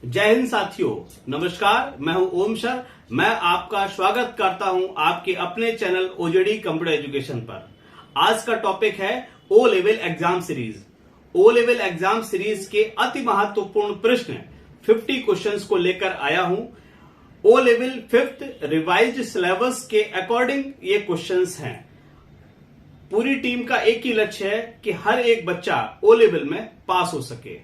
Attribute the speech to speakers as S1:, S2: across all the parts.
S1: जय हिंद साथियों, नमस्कार। मैं हूं ओम सर। मैं आपका स्वागत करता हूं आपके अपने चैनल ओजेडी कंप्यूटर एजुकेशन पर। आज का टॉपिक है O level exam series. O level exam series के अति महत्वपूर्ण प्रश्न 50 क्वेश्चंस को लेकर आया हूं। O level 5th revised syllabus के अकॉर्डिंग ये क्वेश्चंस हैं। पूरी टीम का एक ही लक्ष्य है कि हर एक बच्चा ओ लेवल में पास हो सके।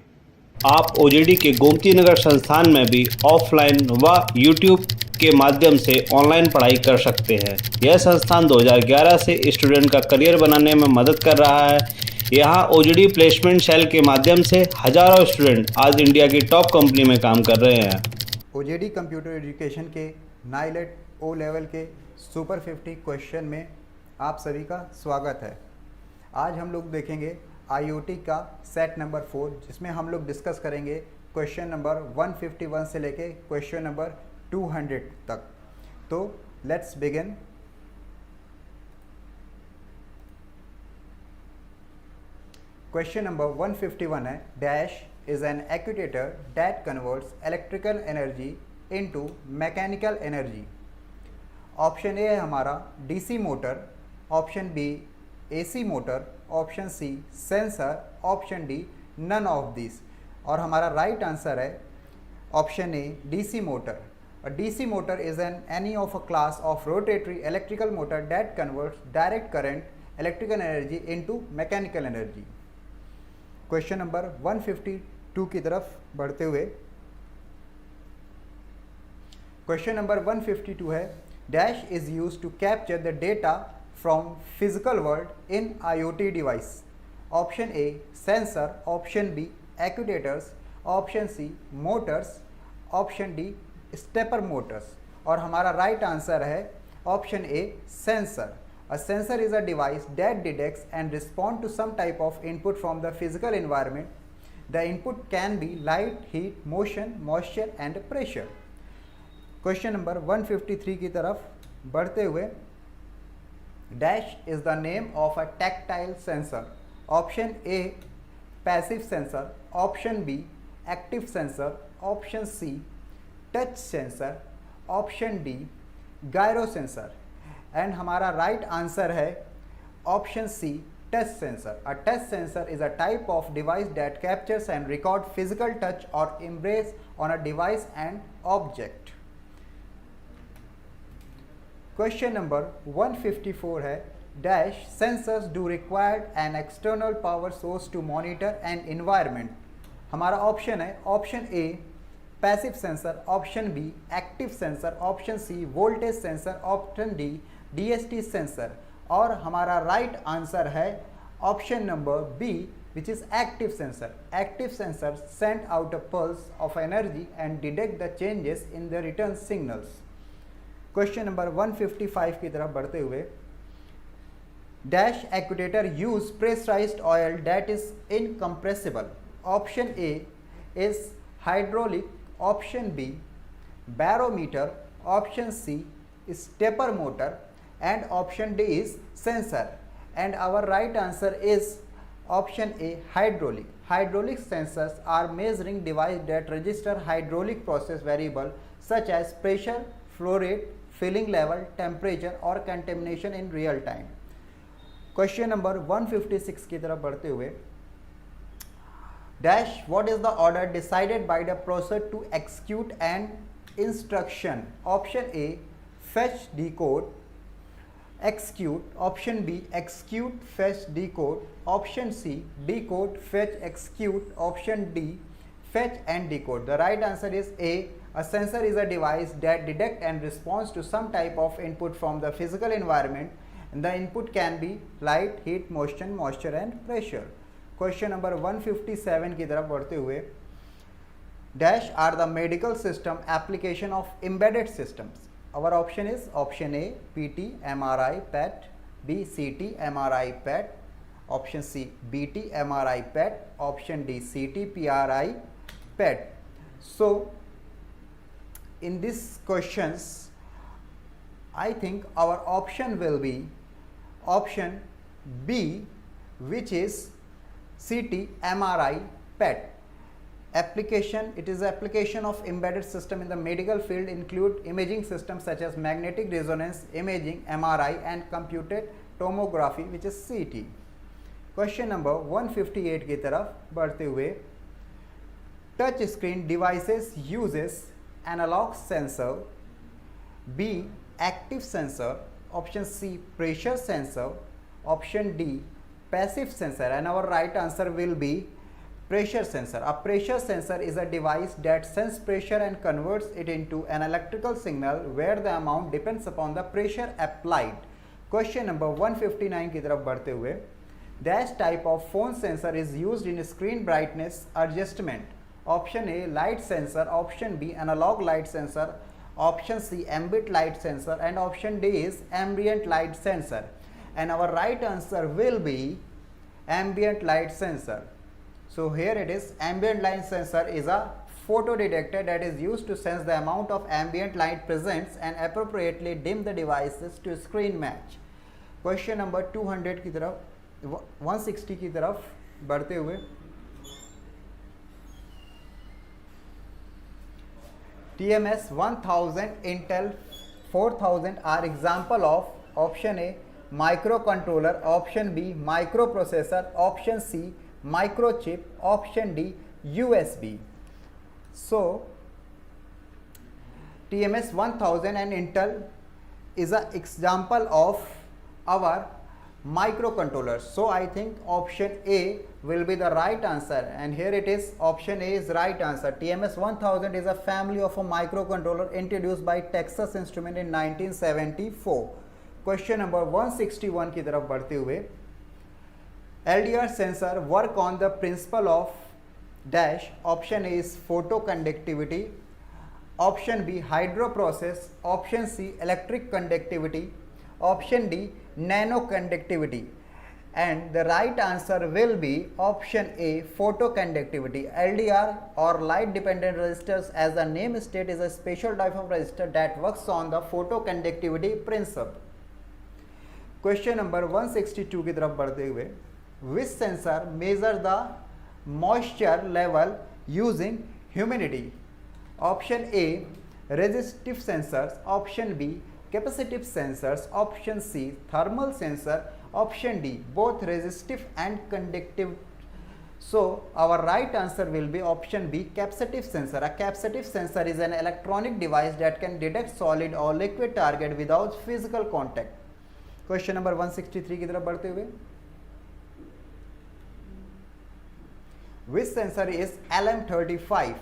S1: आप ओजेडी के गोमती नगर संस्थान में भी ऑफलाइन व यूट्यूब के माध्यम से ऑनलाइन पढ़ाई कर सकते हैं। यह संस्थान 2011 से स्टूडेंट का करियर बनाने में मदद कर रहा है। यहाँ ओजेडी प्लेसमेंट सेल के माध्यम से हजारों स्टूडेंट आज इंडिया की टॉप कंपनी में काम कर रहे हैं।
S2: ओजेडी कंप्यूटर एजुकेशन के नाइलेट ओ लेवल के सुपर 50 क्वेश्चन में आप सभी का स्वागत है। आज हम लोग देखेंगे आईओटी का सेट नंबर 4, जिसमें हम लोग डिस्कस करेंगे क्वेश्चन नंबर 151 से लेके क्वेश्चन नंबर 200 तक। तो लेट्स बिगिन। क्वेश्चन नंबर 151 है, dash is an actuator that converts electrical energy into mechanical energy। Option A है हमारा DC motor, option B AC motor, option C sensor, option D none of this. और हमारा right answer है option A DC motor. A DC motor is any of a class of rotatory electrical motor that converts direct current electrical energy into mechanical energy। Question number 152 की तरफ बढ़ते हुए, question number 152 है, dash is use to capture the data from physical world in IoT device. Option A sensor, option B actuators, option C motors, option D stepper motors. और हमारा right answer है option A sensor. A sensor is a device that detects and responds to some type of input from the physical environment. The input can be light, heat, motion, moisture and pressure। Question number 153 की तरफ बढ़ते हुए, dash is the name of a tactile sensor. Option A passive sensor, option B active sensor, option C touch sensor, option D gyro sensor. And हमारा right answer है option C touch sensor. A touch sensor is a type of device that captures and record physical touch और impress on a device and object. Question number 154 है, dash sensors do required an external power source to monitor an environment. हमारा option है option A passive sensor, option B active sensor, option C voltage sensor, option D DST sensor. और हमारा right answer है option number B which is active sensor. Active sensor send out a pulse of energy and detect the changes in the return signals. Question number 155 की तरफ बढ़ते हुए, dash actuator use pressurised oil that is incompressible. Option A is hydraulic, option B barometer, option C stepper motor and option D is sensor. And our right answer is option A hydraulic. Hydraulic sensors are measuring device that register hydraulic process variable such as pressure, flow rate, filling level, temperature और contamination in real time. Question number 156 की तरफ बढ़ते हुए, dash what is the order decided by the processor to execute an instruction। option A fetch, decode, execute, option B execute, fetch, decode, option C decode, fetch, execute, option D fetch and decode। the right answer is A, a sensor is a device that detects and responds to some type of input from the physical environment, and the input can be light, heat, motion, moisture and pressure। Question number 157 की तरफ बढ़ते हुए, dash are the medical system application of embedded systems. Our option is option A PT MRI PET, B CT MRI PET, option C BT MRI PET, option D CT PRI PET. So in this questions I think our option will be option B which is CT MRI PET। application, it is application of embedded system in the medical field include imaging systems such as magnetic resonance imaging MRI and computed tomography which is CT. Question number 158 की तरफ बढ़ते हुए, touch screen devices uses analogue sensor, B active sensor, option C pressure sensor, option D passive sensor, and our right answer will be pressure sensor. A pressure sensor is a device that senses pressure and converts it into an electrical signal where the amount depends upon the pressure applied. Question number 159 की तरफ बढ़ते हुए, dash type of phone sensor is used in screen brightness adjustment. Option A light sensor, option B analog light sensor, option C ambient light sensor, and option D is ambient light sensor. And our right answer will be ambient light sensor. So here it is, ambient light sensor is a photo detector that is used to sense the amount of ambient light present and appropriately dim the devices to screen match. Question number 200 की तरफ 160 की तरफ बढ़ते हुए, TMS 1000 Intel 4000 are example of option A microcontroller, option B microprocessor, option C microchip, option D USB. So TMS 1000 and Intel is an example of our microcontrollers. So I think option A will be the right answer, and here it is, option A is right answer. TMS 1000 is a family of a microcontroller introduced by Texas Instruments in 1974. Question number 161 की तरफ बढ़ते हुए, LDR sensor work on the principle of dash. Option A is photoconductivity, option B hydroprocess, option C electric conductivity, option D nanoconductivity, and the right answer will be option A photoconductivity. LDR or light dependent resistors, as the name states, is a special type of resistor that works on the photoconductivity principle. Question number 162 की तरफ बढ़ते हुए, which sensor measure the moisture level using humidity? Option A resistive sensors, option B capacitive sensors, option C thermal sensor, option D both resistive and conductive. So our right answer will be option B capacitive sensor. A capacitive sensor is an electronic device that can detect solid or liquid target without physical contact. Question number 163 की तरफ बढ़ते हुए, which sensor is LM35?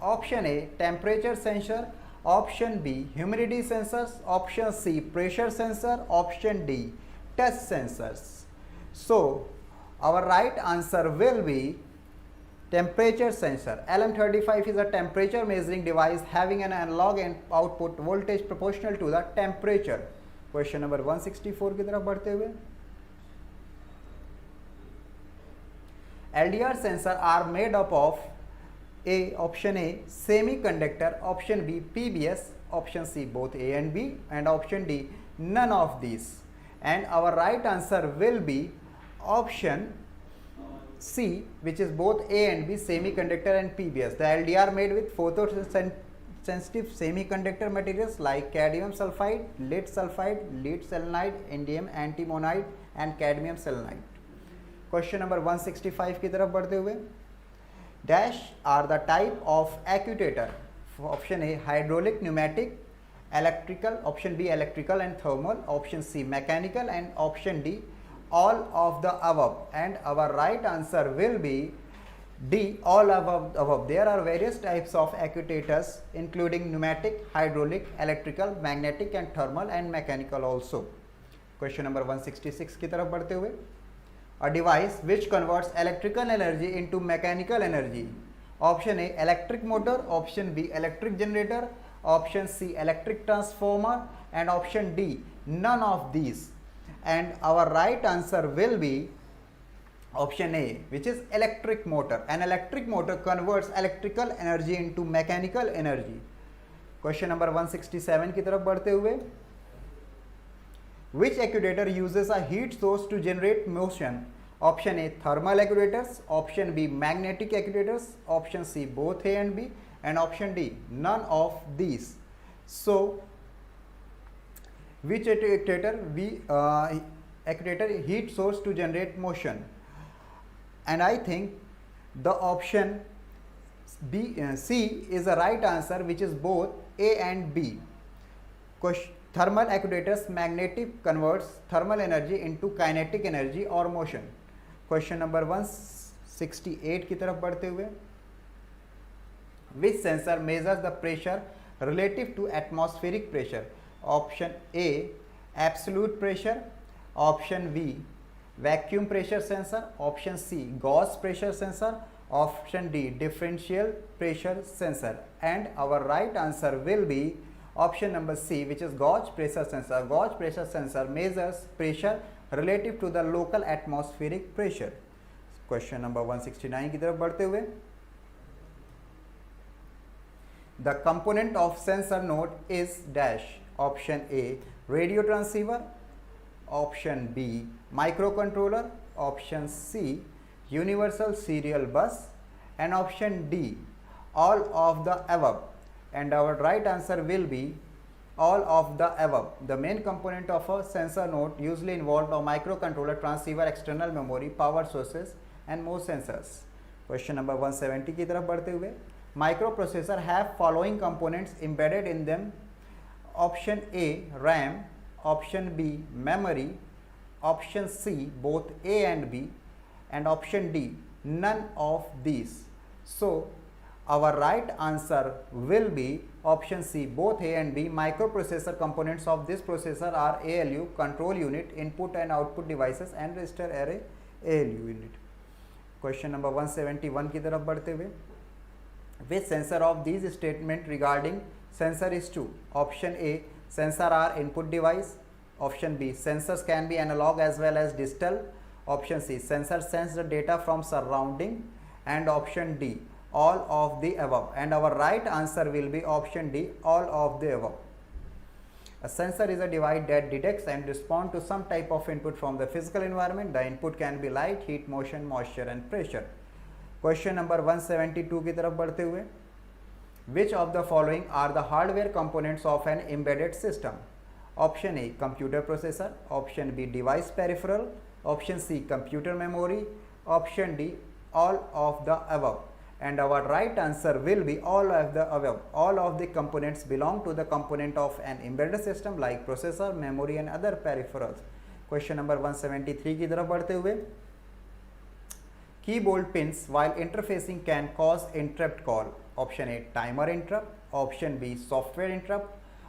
S2: Option A temperature sensor, option B humidity sensors, option C pressure sensor, option D touch sensors. So our right answer will be temperature sensor. LM35 is a temperature measuring device having an analog and output voltage proportional to the temperature. Question number 164 की तरफ बढ़ते हुए, LDR sensor are made up of A, option A semiconductor, option B PBS, option C both A and B, and option D none of these. And our right answer will be option C, which is both A and B semiconductor and PBS. The LDR made with photosensitive semiconductor materials like cadmium sulfide, lead sulfide, lead selenide, indium antimonide and cadmium selenide. Question number 165 की तरफ बढ़ते हुए, dash are the type of actuator. Option A hydraulic, pneumatic, electrical, option B electrical and thermal, option C mechanical, and option D all of the above. And our right answer will be D all above. There are various types of actuators including pneumatic, hydraulic, electrical, magnetic and thermal and mechanical also. Question number 166 की तरफ बढ़ते हुए, a device which converts electrical energy into mechanical energy. Option A electric motor, option B electric generator, option C electric transformer, and option D none of these. And our right answer will be option A, which is electric motor. An electric motor converts electrical energy into mechanical energy. Question number 167 की तरफ बढ़ते हुए, which actuator uses a heat source to generate motion? Option A thermal actuators, option B magnetic actuators, option C both A and B, and option D none of these. So which actuator heat source to generate motion? And I think the option C is the right answer, which is both A and B. Thermal actuators magnetic converts thermal energy into kinetic energy or motion. Question number 168 की तरफ बढ़ते हुए, which sensor measures the pressure relative to atmospheric pressure? Option A absolute pressure, option B vacuum pressure sensor, option C gauge pressure sensor, option D differential pressure sensor. And our right answer will be option number C, which is gauge pressure sensor. Gauge pressure sensor measures pressure relative to the local atmospheric pressure. Question number 169 की तरफ बढ़ते हुए, the component of sensor node is dash. Option A radio transceiver, option B microcontroller, option C universal serial bus, and option D all of the above. And our right answer will be all of the above. The main component of a sensor node usually involved a microcontroller, transceiver, external memory, power sources, and more sensors. Question number 170 की तरफ बढ़ते हुए, microprocessor have following components embedded in them. Option A RAM, option B memory, option C both A and B, and option D none of these. So our right answer will be option C both A and B. Microprocessor components of this processor are ALU control unit, input and output devices, and register array ALU unit. Question number 171 की तरफ बढ़ते हुए, which sensor of these statement regarding sensor is true? Option A sensor are input device, option B sensors can be analog as well as digital, option C sensor sense the data from surrounding, and option D all of the above. And our right answer will be option D all of the above. A sensor is a device that detects and responds to some type of input from the physical environment. The input can be light, heat, motion, moisture, and pressure. Question number 172 की तरफ बढ़ते हुए, which of the following are the hardware components of an embedded system? Option A computer processor, option B device peripheral, option C computer memory, option D all of the above. And our right answer will be all of the above. All of the components belong to the component of an embedded system like processor, memory, and other peripherals. Question number 173 की तरफ बढ़ते हुए, keyboard pins while interfacing can cause interrupt call. Option A timer interrupt, option B software interrupt,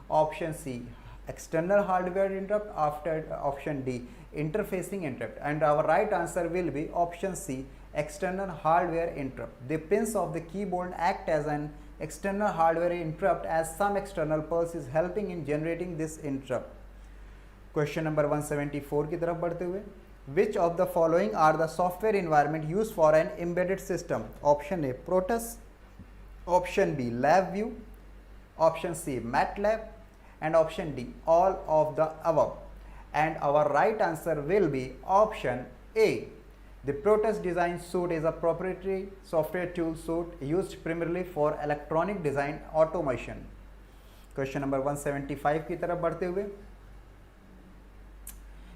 S2: option C external hardware interrupt, after option D interfacing interrupt. And our right answer will be option C external hardware interrupt. The pins of the keyboard act as an external hardware interrupt, as some external pulse is helping in generating this interrupt. Question number 174 की तरफ बढ़ते हुए, which of the following are the software environment used for an embedded system? Option A Protus, option B LabVIEW, option C MATLAB, and option D all of the above. And our right answer will be option A. The Protus design suite is a proprietary software tool suite used primarily for electronic design automation. Question number 175 की तरफ बढ़ते हुए,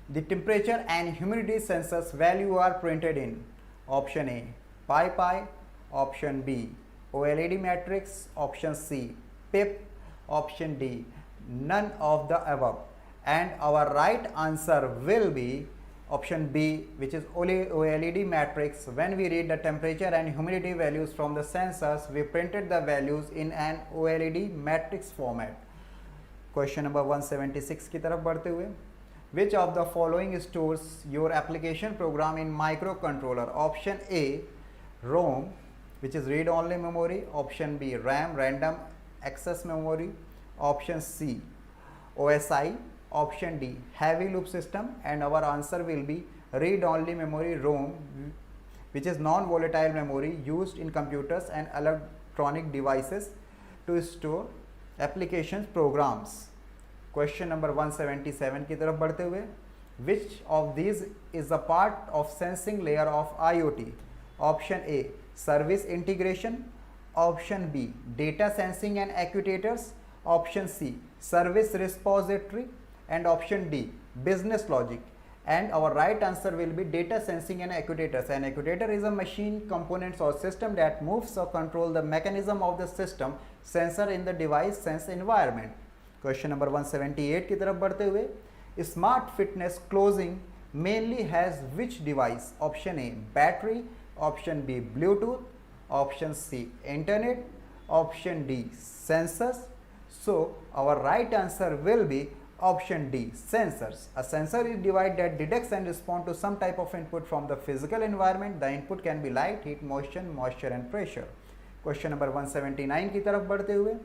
S2: the temperature and humidity sensors value are printed in option A PyPy, option B OLED matrix, option C PIP, option D none of the above. And our right answer will be option B, which is OLED matrix. When we read the temperature and humidity values from the sensors, we printed the values in an OLED matrix format. Question number 176 की तरफ बढ़ते हुए, which of the following stores your application program in microcontroller? Option A ROM, which is read only memory, option B RAM random access memory, option C OSI, option D heavy loop system. And our answer will be read only memory ROM, which is non-volatile memory used in computers and electronic devices to store applications programs. Question number 177 की तरफ बढ़ते हुए, Which of these is a part of sensing layer of IoT? Option A, service integration. Option B, data sensing and actuators. Option C, service repository. And option D, business logic. And our right answer will be data sensing and actuators. An actuator is a machine, components or system that moves or control the mechanism of the system. Sensor in the device sense environment. Question number 178 की तरफ बढ़ते हुए, smart fitness clothing mainly has which device? Option A battery, option B Bluetooth, option C internet, option D sensors. So our right answer will be option D, sensors. A sensor is a device that detects and responds to some type of input from the physical environment. The input can be light, heat, motion, moisture and pressure. Question number 179 की तरफ बढ़ते हुए,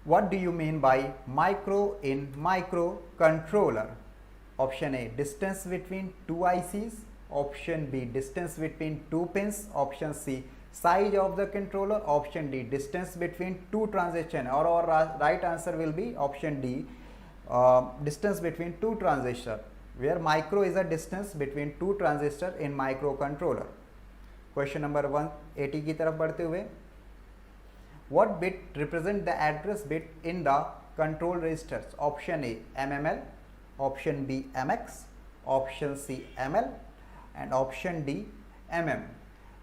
S2: what do you mean by micro in microcontroller? Option A, distance between two ICs. Option B, distance between two pins. Option C, size of the controller. Option D, distance between two transition. Or our right answer will be option D, distance between two transistor, where micro is a distance between two transistor in microcontroller. Question number 180 की तरफ बढ़ते हुए, what bit represent the address bit in the control registers? Option A, MML. Option B, MX. Option C, ML. And option D, MM.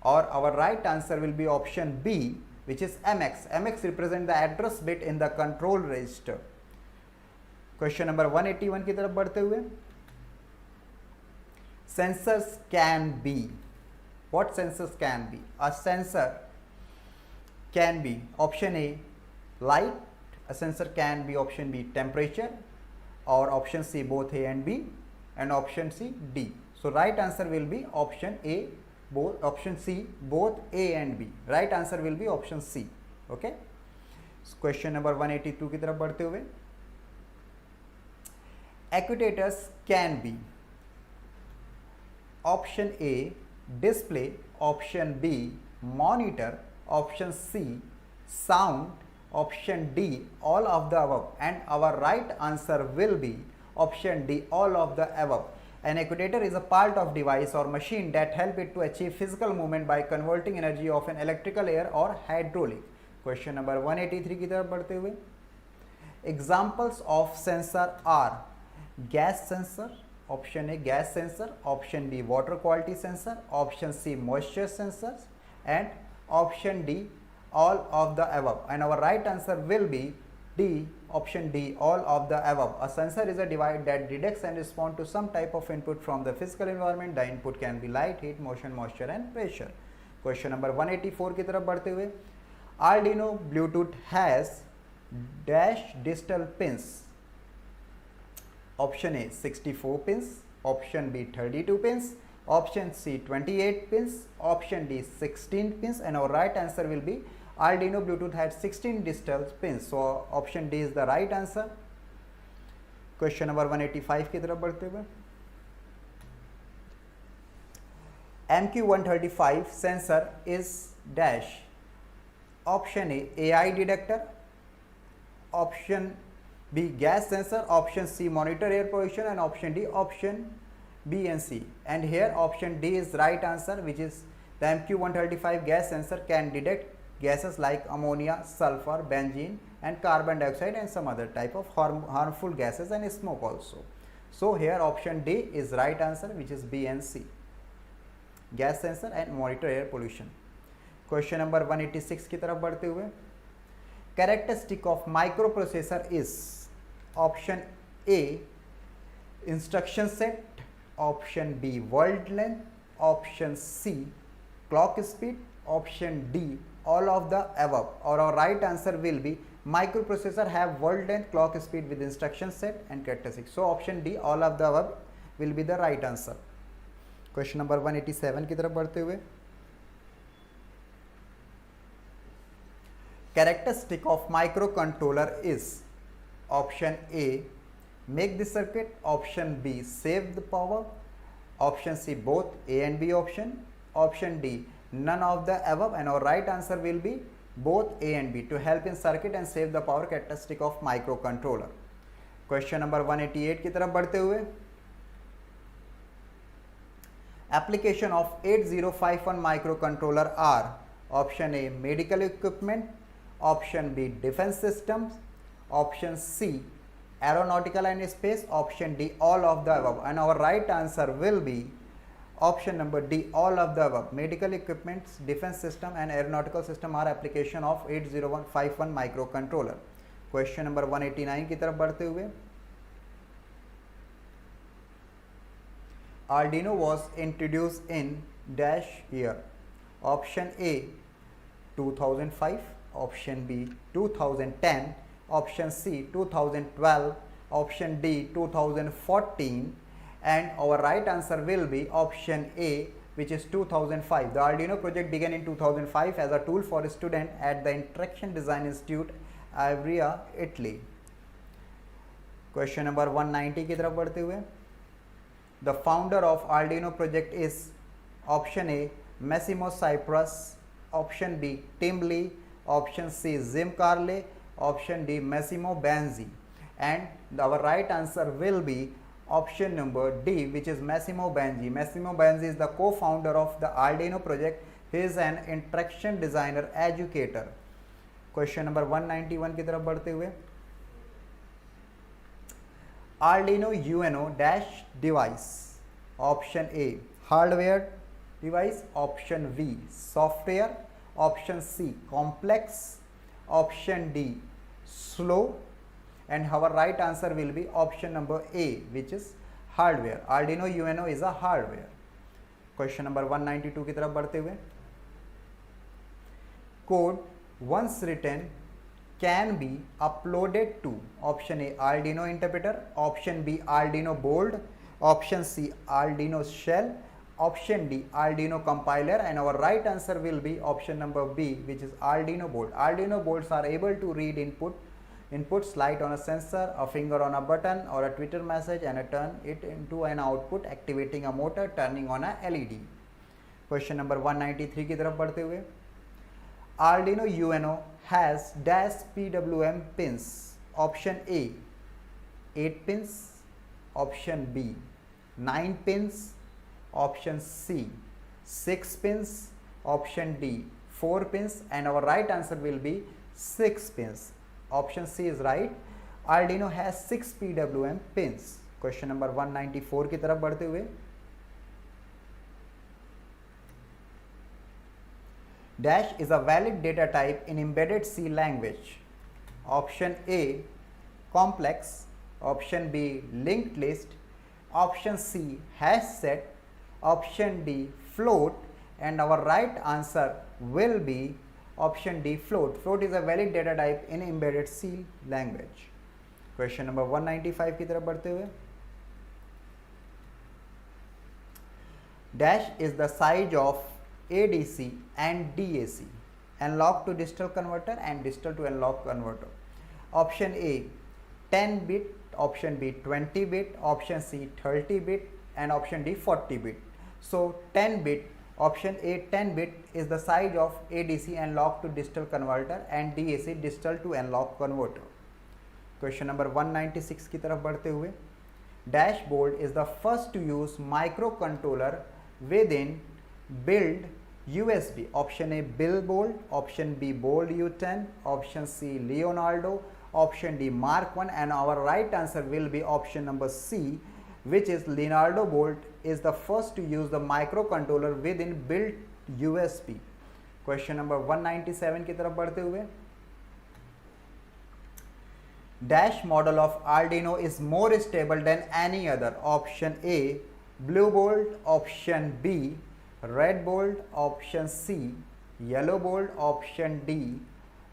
S2: Or our right answer will be option B, which is MX. MX represent the address bit in the control register. Question number 181 की तरफ बढ़ते हुए, sensors can be. What sensors can be? A sensor can be option A, light. A sensor can be option B, temperature. Or option C, both A and B. And option C, D. So right answer will be option A, both. Option C, both A and B. Right answer will be option C. Okay. So question number 182 की तरफ बढ़ते हुए, actuators can be option A, display. Option B, monitor. Option C, sound. Option D, all of the above. And our right answer will be option D, all of the above. An actuator is a part of device or machine that help it to achieve physical movement by converting energy of an electrical, air or hydraulic. Question number 183 की तरफ बढ़ते हुए, examples of sensor are gas sensor. Option A, gas sensor. Option B, water quality sensor. Option C, moisture sensors. And option D, all of the above. And our right answer will be D, option D, all of the above. A sensor is a device that detects and responds to some type of input from the physical environment. The input can be light, heat, motion, moisture and pressure. Question number 184 की तरफ बढ़ते हुए, Arduino Bluetooth has dash digital pins. Option A, 64 pins. Option B, 32 pins. Option C, 28 pins. Option D, 16 pins. And our right answer will be Arduino Bluetooth had 16 digital pins. So option D is the right answer. Question number 185 की तरफ बढ़ते हुए, MQ135 sensor is dash. Option A, AI detector. Option B, gas sensor. Option C, monitor air pollution. And option D, option B and C. And here option D is right answer, which is the MQ135 gas sensor can detect gases like ammonia, sulfur, benzene and carbon dioxide and some other type of harmful gases and smoke also. So here option D is right answer, which is B and C, gas sensor and monitor air pollution. Question number 186 की तरफ बढ़ते हुए, characteristic of microprocessor is option A, instruction set. Option B, word length. Option C, clock speed. Option D, all of the above. Or our right answer will be microprocessor have word length, clock speed with instruction set and characteristics. So option D, all of the above will be the right answer. Question number 187 की तरफ बढ़ते हुए, characteristic of microcontroller is option A, make the circuit. Option B, save the power. Option C, both A and B option. Option D, none of the above. And our right answer will be both A and B, to help in circuit and save the power, characteristic of microcontroller. Question number 188 की तरफ बढ़ते हुए, application of 8051 microcontroller are, option A medical equipment, option B defence systems, option C aeronautical and space, option D all of the above, and our right answer will be option number D all of the above. Medical equipments, defense system and aeronautical system are application of 8051 microcontroller. Question number 189 की तरफ बढ़ते हुए, Arduino was introduced in dash year, option A 2005, option B 2010, option C 2012, option D 2014, and our right answer will be option A, which is 2005. The Arduino project began in 2005 as a tool for students at the Interaction Design Institute, Ivrea, Italy. Question number 190 की तरफ बढ़ते हुए, the founder of Arduino project is option A Massimo Cypress, option B Tim Lee, option C Jim Carley, option D Massimo Banzi, and our right answer will be option number D, which is Massimo Banzi. Massimo Banzi is the co-founder of the Arduino project. He is an interaction designer educator. Question number 191 की तरफ बढ़ते हुए, Arduino UNO dash device, option A hardware device, option B software, option C complex, option D slow, and our right answer will be option number A, which is hardware. Arduino UNO is a hardware. Question number 192 की तरफ बढ़ते हुए, code once written can be uploaded to option A Arduino interpreter, option B Arduino board, option C Arduino shell, option D Arduino compiler, and our right answer will be option number B, which is Arduino board. Arduino boards are able to read inputs, light on a sensor, a finger on a button or a Twitter message, and turn it into an output, activating a motor, turning on a LED. Question number 193 की तरफ बढ़ते हुए, Arduino UNO has dash PWM pins, option A 8 pins, option B 9 pins, option C 6 pins, option D 4 pins, and our right answer will be 6 pins. Option C is right. Arduino has 6 PWM pins. Question number 194 की तरफ बढ़ते हुए, dash is a valid data type in embedded C language. Option A complex, option B linked list, option C hash set, option D float, and our right answer will be option D float. Float is a valid data type in embedded C language. Question number 195 की तरफ बढ़ते हुए, dash is the size of ADC and DAC, analog to digital converter and digital to analog converter. Option A 10 bit, option B 20 bit, option C 30 bit, and option D 40 bit. So 10 bit, option A 10 bit is the size of ADC, analog to digital converter, and DAC digital to analog converter. Question number 196 की तरफ बढ़ते हुए, dashboard is the first to use microcontroller within build USB. Option A Billboard, option B Bold U10, option C Leonardo, option D Mark 1, and our right answer will be option number C, which is Leonardo Bolt is the first to use the microcontroller within built USB. Question number 197 की तरफ बढ़ते हुए, dash model of Arduino is more stable than any other. Option A Blue Bolt, option B Red Bolt, option C Yellow Bolt, option D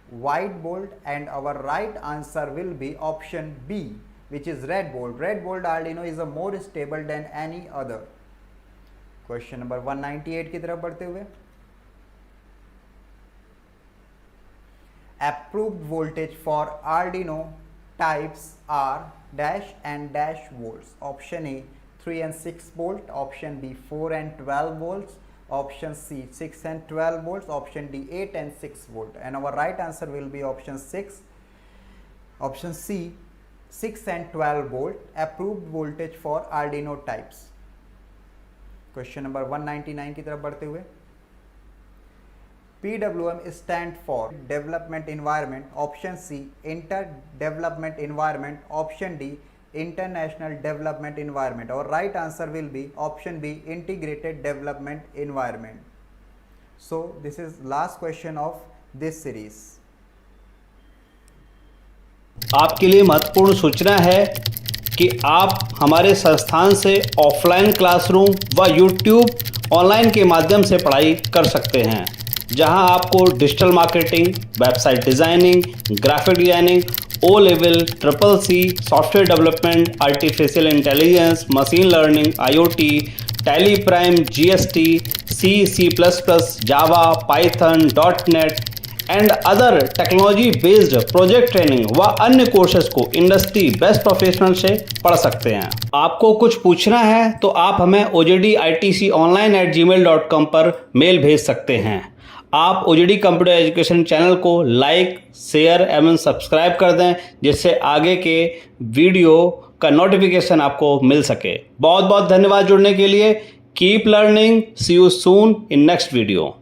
S2: White Bolt, and our right answer will be option B, which is Red Bolt. Red Bolt Arduino is a more stable than any other. Question number 198 की तरफ बढ़ते हुए, approved voltage for Arduino types are dash and dash volts. Option A 3 and 6 volt, option B 4 and 12 volts, option C 6 and 12 volts, option D 8 and 6 volt, and our right answer will be option 6, option C 6 and 12 volt approved voltage for Arduino types. Question number 199 की तरफ बढ़ते हुए, PWM stand for development environment, option C inter development environment, option D international development environment. Our right answer will be option B integrated development environment. So this is last question of this series.
S1: आपके लिए महत्वपूर्ण सूचना है कि आप हमारे संस्थान से ऑफलाइन क्लासरूम व YouTube ऑनलाइन के माध्यम से पढ़ाई कर सकते हैं, जहां आपको digital marketing, website designing, graphic designing, O level, CCC, software development, artificial intelligence, machine learning, IoT, Tally Prime, GST, C++, Java, Python, .NET and other technology based project training व अन्य कोर्सेज को इंडस्ट्री बेस्ट प्रोफेशनल से पढ़ सकते हैं। आपको कुछ पूछना है तो आप हमें ojditconline@gmail.com पर मेल भेज सकते हैं। आप OJD कंप्यूटर एजुकेशन चैनल को लाइक, शेयर एवं सब्सक्राइब कर दें, जिससे आगे के वीडियो का नोटिफिकेशन आपको मिल सके। बहुत बहुत धन्यवाद जुड़ने के लिए। Keep learning, see you soon in next video.